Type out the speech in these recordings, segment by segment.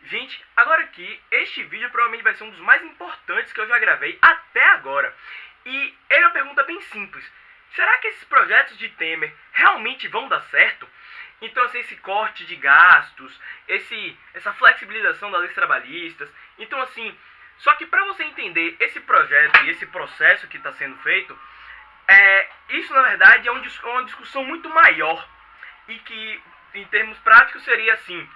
Gente, agora aqui, este vídeo provavelmente vai ser um dos mais importantes que eu já gravei até agora. E ele é uma pergunta bem simples. Será que esses projetos de Temer realmente vão dar certo? Então, assim, esse corte de gastos, essa flexibilização das leis trabalhistas. Então, assim, só que para você entender esse projeto e esse processo que está sendo feito, isso na verdade é uma discussão muito maior. E que, em termos práticos, seria assim: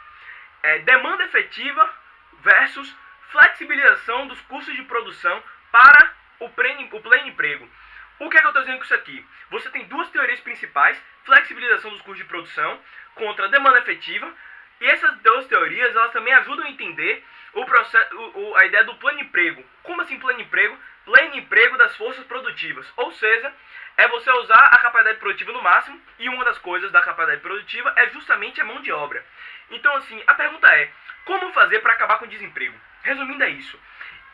demanda efetiva versus flexibilização dos custos de produção para o pleno emprego. O que é que eu estou dizendo com isso aqui? Você tem duas teorias principais: flexibilização dos custos de produção contra demanda efetiva. E essas duas teorias, elas também ajudam a entender a ideia do pleno emprego. Como assim pleno emprego? Pleno emprego das forças produtivas. Ou seja, é você usar a capacidade produtiva no máximo, e uma das coisas da capacidade produtiva é justamente a mão de obra. Então, assim, a pergunta é: como fazer para acabar com o desemprego? Resumindo, é isso.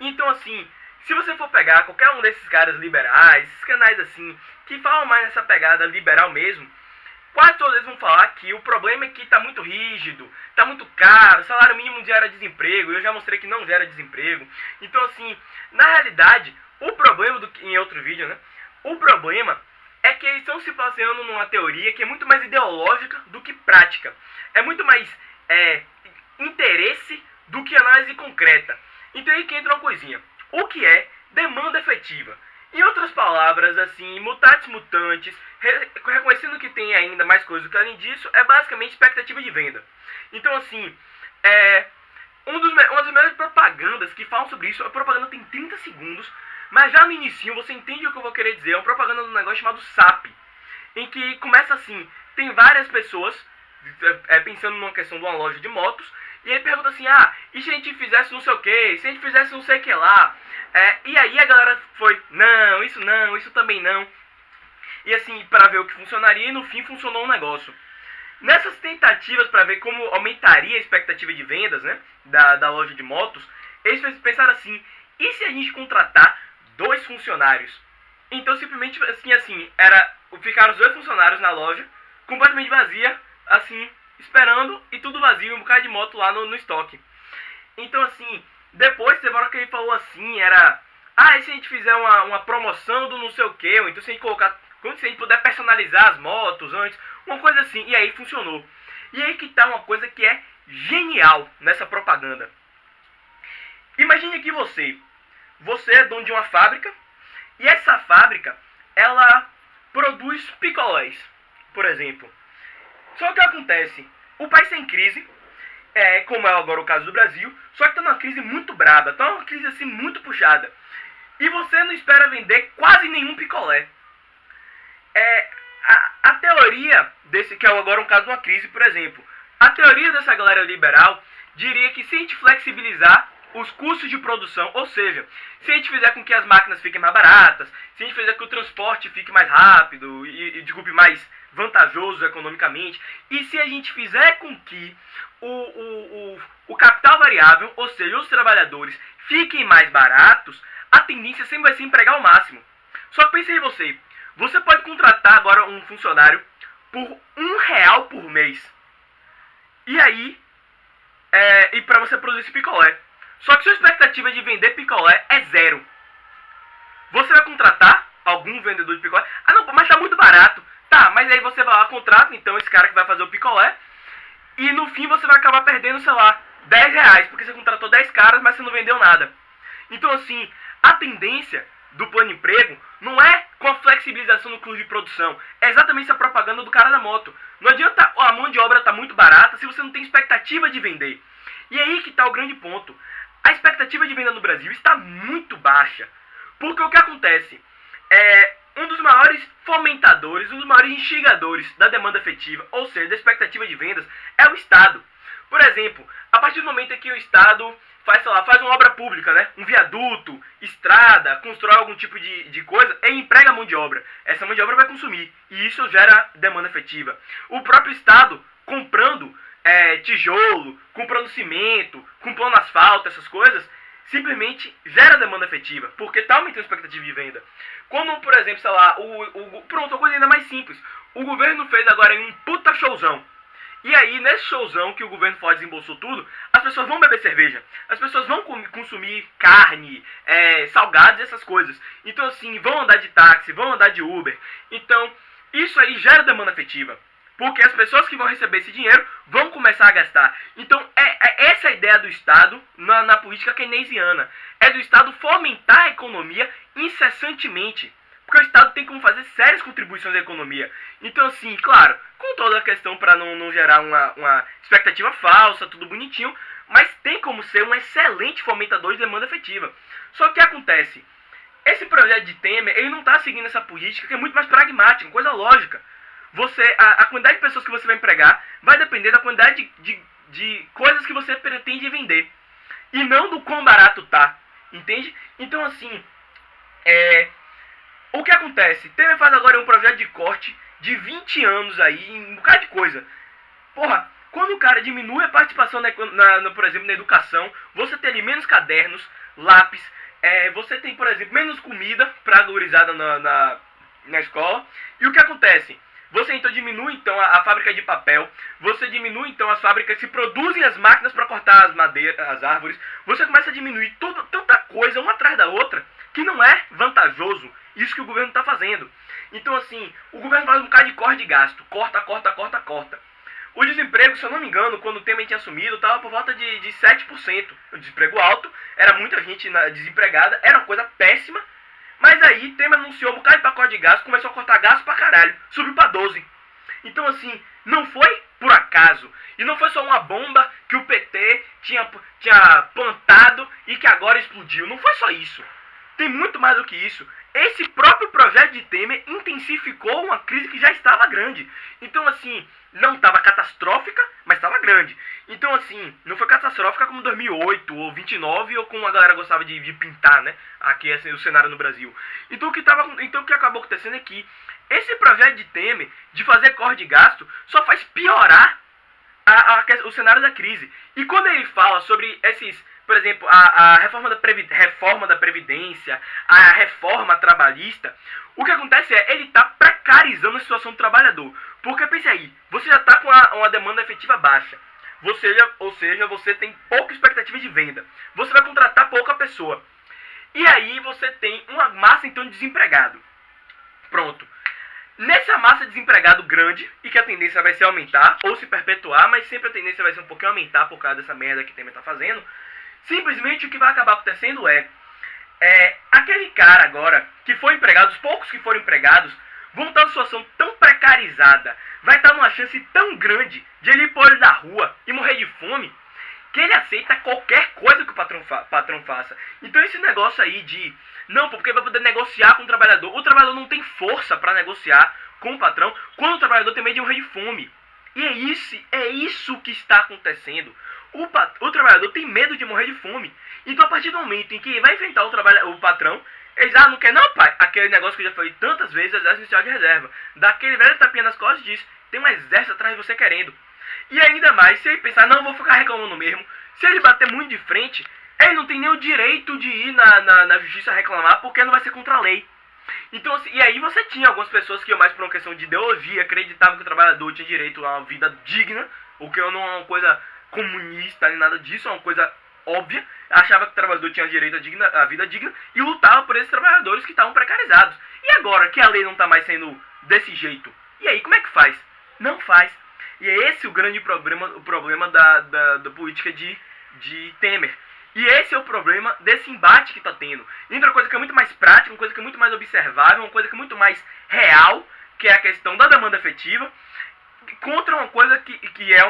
Então, assim, se você for pegar qualquer um desses caras liberais, esses canais assim, que falam mais nessa pegada liberal mesmo, quase todos eles vão falar que o problema é que está muito rígido, está muito caro, salário mínimo gera desemprego, eu já mostrei que não gera desemprego. Então, assim, na realidade, o problema, em outro vídeo, né, o problema é que eles estão se baseando numa teoria que é muito mais ideológica do que prática. É muito mais interesse do que análise concreta. Então aí que entra uma coisinha: o que é demanda efetiva? Em outras palavras, assim, mutatis mutandis, reconhecendo que tem ainda mais coisas do que além disso, é basicamente expectativa de venda. Então, assim, uma das melhores propagandas que falam sobre isso, a propaganda tem 30 segundos, mas já no início você entende o que eu vou querer dizer. É uma propaganda de um negócio chamado SAP, em que começa assim: tem várias pessoas pensando numa questão de uma loja de motos, e ele pergunta assim: e se a gente fizesse não sei o que, se a gente fizesse não sei o que lá? E aí a galera foi: não, isso também não. E assim, para ver o que funcionaria, e no fim funcionou um negócio. Nessas tentativas para ver como aumentaria a expectativa de vendas, né, da loja de motos, eles pensaram assim: e se a gente contratar 2 funcionários? Então simplesmente ficaram os 2 funcionários na loja, completamente vazia, assim, esperando, e tudo vazio, um bocado de moto lá no estoque. Então, assim, depois teve uma hora que ele falou assim, e se a gente fizer uma promoção do não sei o que, ou então se a gente colocar, como se a gente puder personalizar as motos antes, uma coisa assim, e aí funcionou. E aí que tá uma coisa que é genial nessa propaganda. Imagine que você é dono de uma fábrica, e essa fábrica, ela produz picolés, por exemplo. Só que o que acontece? O país está em crise, como é agora o caso do Brasil, só que está numa crise muito braba, está uma crise assim muito puxada. E você não espera vender quase nenhum picolé. A teoria desse, que é agora um caso de uma crise, por exemplo, a teoria dessa galera liberal diria que se a gente flexibilizar os custos de produção, ou seja, se a gente fizer com que as máquinas fiquem mais baratas, se a gente fizer com que o transporte fique mais rápido e mais vantajoso economicamente, e se a gente fizer com que o capital variável, ou seja, os trabalhadores, fiquem mais baratos, a tendência sempre vai ser empregar ao máximo. Só que pense aí, você pode contratar agora um funcionário por R$ 1 por mês. E aí, e para você produzir esse picolé. Só que sua expectativa de vender picolé é 0. Você vai contratar algum vendedor de picolé? Não, mas tá muito barato. Tá, mas aí você vai lá, contrata então esse cara que vai fazer o picolé, e no fim você vai acabar perdendo, sei lá, R$ 10, porque você contratou 10 caras, mas você não vendeu nada. Então, assim, a tendência do plano emprego não é com a flexibilização do custo de produção, é exatamente essa propaganda do cara da moto. Não adianta a mão de obra estar muito barata se você não tem expectativa de vender. E aí que está o grande ponto: a expectativa de venda no Brasil está muito baixa. Porque o que acontece? Um dos maiores fomentadores, um dos maiores instigadores da demanda efetiva, ou seja, da expectativa de vendas, é o Estado. Por exemplo, a partir do momento em que o Estado faz uma obra pública, né? Um viaduto, estrada, constrói algum tipo de coisa, ele emprega a mão de obra. Essa mão de obra vai consumir, e isso gera demanda efetiva. O próprio Estado comprando tijolo, comprando cimento, comprando asfalto, essas coisas, simplesmente gera demanda efetiva, porque está aumentando a expectativa de venda. Quando, por exemplo, pronto, uma coisa ainda mais simples: o governo fez agora um puta showzão, E aí, nesse showzão que o governo Ford desembolsou tudo, as pessoas vão beber cerveja, as pessoas vão consumir carne, salgados e essas coisas. Então, assim, vão andar de táxi, vão andar de Uber. Então, isso aí gera demanda afetiva. Porque as pessoas que vão receber esse dinheiro vão começar a gastar. Então, essa a ideia do Estado na política keynesiana. É do Estado fomentar a economia incessantemente. Porque o Estado tem como fazer sérias contribuições à economia. Então, assim, claro, com toda a questão para não gerar uma expectativa falsa, tudo bonitinho, mas tem como ser um excelente fomentador de demanda afetiva. Só que o que acontece? Esse projeto de Temer, ele não está seguindo essa política que é muito mais pragmática, coisa lógica. A quantidade de pessoas que você vai empregar vai depender da quantidade de coisas que você pretende vender. E não do quão barato tá. Entende? Então, assim, o que acontece? Temer faz agora um projeto de corte de 20 anos aí, em um bocado de coisa. Porra, quando o cara diminui a participação, por exemplo, na educação, você tem ali menos cadernos, lápis, você tem, por exemplo, menos comida pra gurizada na escola. E o que acontece? Você então diminui então a fábrica de papel, você diminui então as fábricas que produzem as máquinas para cortar as madeiras, as árvores, você começa a diminuir tanta coisa uma atrás da outra que não é vantajoso isso que o governo está fazendo. Então, assim, o governo faz um bocado de corte de gasto, corta. O desemprego, se eu não me engano, quando o Temer tinha assumido, estava por volta de 7%. O desemprego alto, era muita gente desempregada, era uma coisa péssima. Mas aí, Temer anunciou um bocado de pacote de gasto, começou a cortar gasto pra caralho, subiu pra 12. Então, assim, não foi por acaso. E não foi só uma bomba que o PT tinha plantado e que agora explodiu. Não foi só isso. Tem muito mais do que isso. Esse próprio projeto de Temer intensificou uma crise que já estava grande. Então, assim, não estava catastrófica, mas estava grande. Então, assim, não foi catastrófica como 2008 ou 29, ou como a galera gostava de pintar, né? Aqui, assim, o cenário no Brasil. Então, o que acabou acontecendo é que esse projeto de Temer, de fazer corte de gasto, só faz piorar o cenário da crise. E quando ele fala sobre esses... Por exemplo, a reforma da Previdência, a reforma trabalhista, o que acontece ele está precarizando a situação do trabalhador. Porque, pense aí, você já está com uma demanda efetiva baixa. Ou seja, você tem pouca expectativa de venda. Você vai contratar pouca pessoa. E aí você tem uma massa, então, de desempregado. Pronto. Nessa massa de desempregado grande, e que a tendência vai ser aumentar, ou se perpetuar, mas sempre a tendência vai ser um pouquinho aumentar por causa dessa merda que o Temer está fazendo, simplesmente o que vai acabar acontecendo aquele cara agora que foi empregado, os poucos que foram empregados, vão estar numa situação tão precarizada, vai estar numa chance tão grande de ele ir pro olho da rua e morrer de fome, que ele aceita qualquer coisa que o patrão faça. Então esse negócio aí de, não, porque vai poder negociar com o trabalhador não tem força para negociar com o patrão quando o trabalhador tem medo de morrer de fome. E é isso que está acontecendo. O trabalhador tem medo de morrer de fome. Então, a partir do momento em que ele vai enfrentar o patrão, eles, não quer não, pai. Aquele negócio que eu já falei tantas vezes, exército inicial de reserva. Daquele velho tapinha nas costas e diz, tem um exército atrás de você querendo. E ainda mais, se ele pensar, não, vou ficar reclamando mesmo. Se ele bater muito de frente, ele não tem nem o direito de ir na justiça reclamar, porque não vai ser contra a lei. Então, assim, e aí você tinha algumas pessoas que iam mais por uma questão de ideologia, acreditavam que o trabalhador tinha direito a uma vida digna, o que não é uma coisa comunista nem nada disso, é uma coisa óbvia. Achava que o trabalhador tinha direito a vida digna e lutava por esses trabalhadores que estavam precarizados. E agora que a lei não está mais sendo desse jeito, e aí como é que faz? Não faz. E é esse o grande problema, da política de Temer. E esse é o problema desse embate que está tendo entre uma coisa que é muito mais prática, uma coisa que é muito mais observável, uma coisa que é muito mais real, que é a questão da demanda afetiva, contra uma coisa que é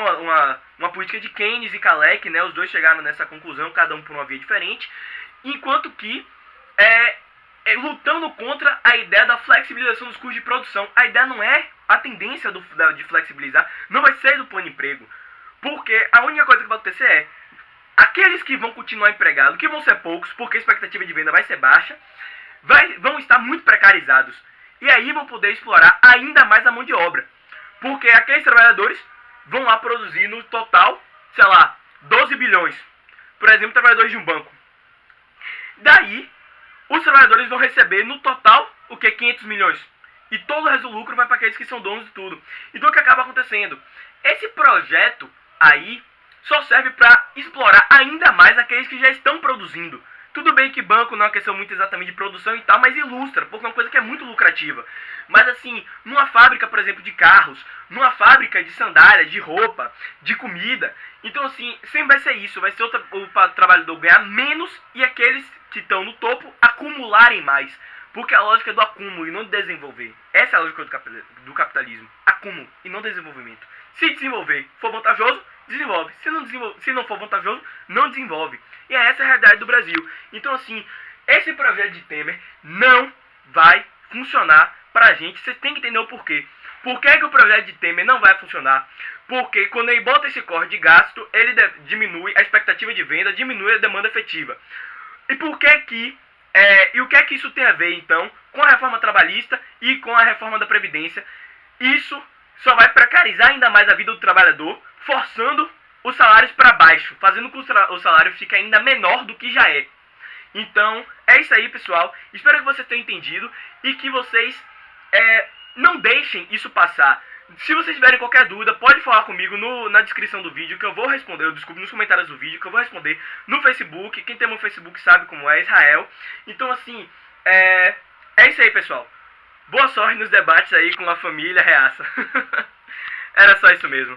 uma política de Keynes e Kalec, né? Os dois chegaram nessa conclusão, cada um por uma via diferente, enquanto que lutando contra a ideia da flexibilização dos custos de produção. A ideia não é a tendência de flexibilizar, não vai ser do plano emprego, porque a única coisa que vai acontecer aqueles que vão continuar empregados, que vão ser poucos, porque a expectativa de venda vai ser baixa, vão estar muito precarizados. E aí vão poder explorar ainda mais a mão de obra. Porque aqueles trabalhadores vão lá produzir no total, sei lá, 12 bilhões. Por exemplo, trabalhadores de um banco. Daí, os trabalhadores vão receber no total, 500 milhões. E todo o resto do lucro vai para aqueles que são donos de tudo. Então o que acaba acontecendo? esse projeto aí só serve para explorar ainda mais aqueles que já estão produzindo. Tudo bem que banco não é uma questão muito exatamente de produção e tal, mas ilustra, porque é uma coisa que é muito lucrativa. Mas assim, numa fábrica, por exemplo, de carros, numa fábrica de sandália, de roupa, de comida, então assim, sempre vai ser isso, vai ser o trabalhador ganhar menos e aqueles que estão no topo acumularem mais. Porque a lógica é do acúmulo e não de desenvolver. Essa é a lógica do capitalismo. Acúmulo e não desenvolvimento. Se desenvolver for vantajoso, desenvolve. Se não for vantajoso, não desenvolve. E essa é a realidade do Brasil. Então, assim, esse projeto de Temer não vai funcionar pra gente. Você tem que entender o porquê. Por que o projeto de Temer não vai funcionar? Porque quando ele bota esse corte de gasto, ele diminui a expectativa de venda, diminui a demanda efetiva. E por que que... e o que é que isso tem a ver, então, com a reforma trabalhista e com a reforma da Previdência? Isso só vai precarizar ainda mais a vida do trabalhador, forçando os salários para baixo, fazendo com que o salário fique ainda menor do que já é. Então, é isso aí, pessoal. Espero que vocês tenham entendido e que vocês não deixem isso passar. Se vocês tiverem qualquer dúvida, pode falar comigo na descrição do vídeo, que eu vou responder, nos comentários do vídeo, que eu vou responder no Facebook. Quem tem meu Facebook sabe como é, Israel. Então, assim, é isso aí, pessoal. Boa sorte nos debates aí com a família Reaça. Era só isso mesmo.